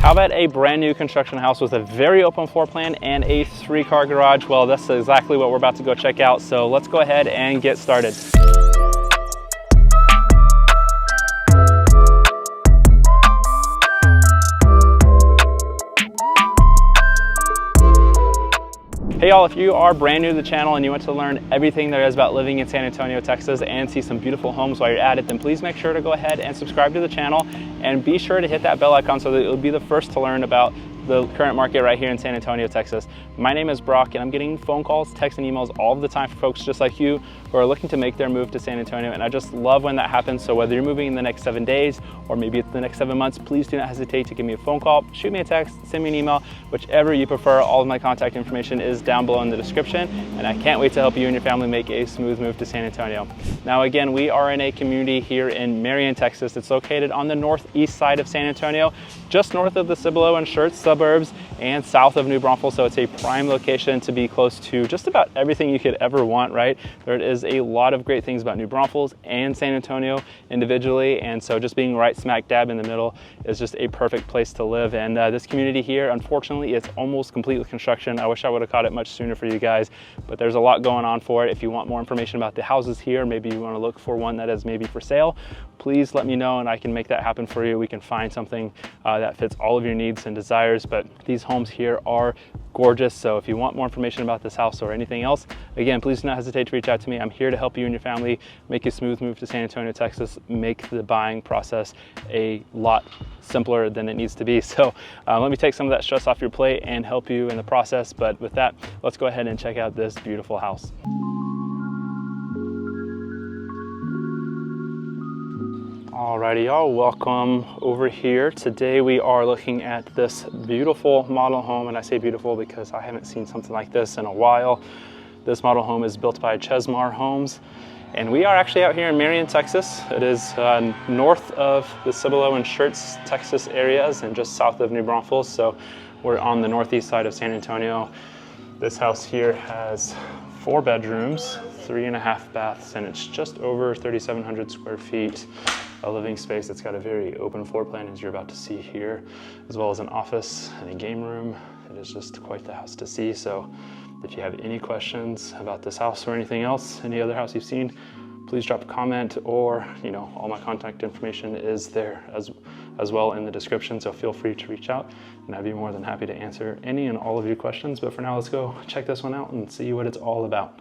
How about a brand new construction house with a very open floor plan and a 3-car garage? Well, that's exactly what we're about to go check out. So let's go ahead and get started. Hey y'all, if you are brand new to the channel and you want to learn everything there is about living in San Antonio, Texas and see some beautiful homes while you're at it, then please make sure to go ahead and subscribe to the channel and be sure to hit that bell icon so that you'll be the first to learn about the current market right here in San Antonio, Texas. My name is Brock and I'm getting phone calls, texts, and emails all the time from folks just like you who are looking to make their move to San Antonio, and I just love when that happens. So whether you're moving in the next 7 days or maybe it's the next 7 months, please do not hesitate to give me a phone call, shoot me a text, send me an email, whichever you prefer. All of my contact information is down below in the description, and I can't wait to help you and your family make a smooth move to San Antonio. Now again, we are in a community here in Marion, Texas. It's located on the northeast side of San Antonio, just north of the Cibolo and Schertz suburbs and south of New Braunfels. So it's a prime location to be close to just about everything you could ever want, right? There is a lot of great things about New Braunfels and San Antonio individually, and so just being right smack dab in the middle is just a perfect place to live. And this community here, unfortunately, it's almost complete with construction. I wish I would have caught it much sooner for you guys, but there's a lot going on for it. If you want more information about the houses here, maybe you want to look for one that is maybe for sale, please let me know and I can make that happen for you. We can find something that fits all of your needs and desires. But these homes here are gorgeous. So if you want more information about this house or anything else, again, please do not hesitate to reach out to me. I'm here to help you and your family make a smooth move to San Antonio, Texas, make the buying process a lot simpler than it needs to be. So let me take some of that stress off your plate and help you in the process. But with that, let's go ahead and check out this beautiful house. Alrighty y'all, welcome over here. Today we are looking at this beautiful model home, and I say beautiful because I haven't seen something like this in a while. This model home is built by Chesmar Homes, and we are actually out here in Marion, Texas. It is north of the Cibolo and Schertz, Texas areas and just south of New Braunfels. So we're on the northeast side of San Antonio. This house here has 4 bedrooms, 3.5 baths, and it's just over 3,700 square feet. A living space. It's got a very open floor plan, as you're about to see here, as well as an office and a game room. It is just quite the house to see. So if you have any questions about this house or anything else, any other house you've seen, please drop a comment, or all my contact information is there as well in the description. So feel free to reach out and I'd be more than happy to answer any and all of your questions. But for now, let's go check this one out and see what it's all about.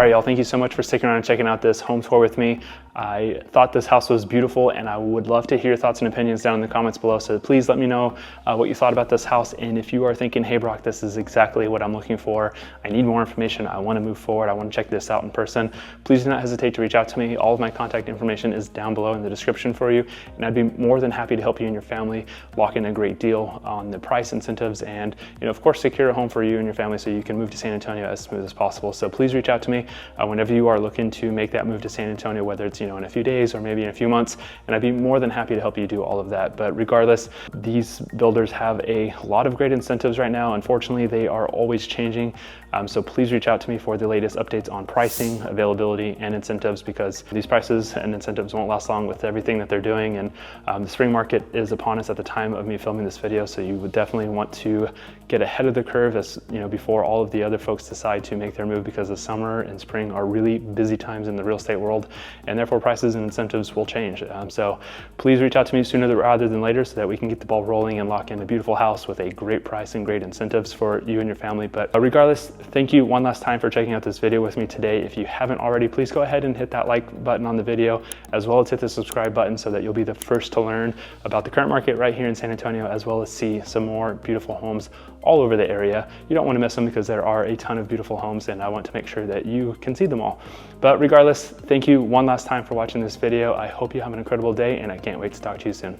right, y'all, thank you so much for sticking around and checking out this home tour with me. I thought this house was beautiful, and I would love to hear your thoughts and opinions down in the comments below. So please let me know what you thought about this house. And if you are thinking, hey Brock, this is exactly what I'm looking for, I need more information, I want to move forward, I want to check this out in person, please do not hesitate to reach out to me. All of my contact information is down below in the description for you, and I'd be more than happy to help you and your family lock in a great deal on the price, incentives, and of course secure a home for you and your family so you can move to San Antonio as smooth as possible. So please reach out to me whenever you are looking to make that move to San Antonio, whether it's in a few days or maybe in a few months, and I'd be more than happy to help you do all of that. But regardless, these builders have a lot of great incentives right now. Unfortunately, they are always changing. So please reach out to me for the latest updates on pricing, availability, and incentives, because these prices and incentives won't last long with everything that they're doing. And the spring market is upon us at the time of me filming this video, so you would definitely want to get ahead of the curve as before all of the other folks decide to make their move, because the summer and spring are really busy times in the real estate world, and therefore prices and incentives will change. So please reach out to me sooner rather than later so that we can get the ball rolling and lock in a beautiful house with a great price and great incentives for you and your family. But regardless, thank you one last time for checking out this video with me today. If you haven't already, please go ahead and hit that like button on the video, as well as hit the subscribe button so that you'll be the first to learn about the current market right here in San Antonio, as well as see some more beautiful homes all over the area. You don't want to miss them because there are a ton of beautiful homes, and I want to make sure that you can see them all. But regardless, thank you one last time for watching this video. I hope you have an incredible day, and I can't wait to talk to you soon.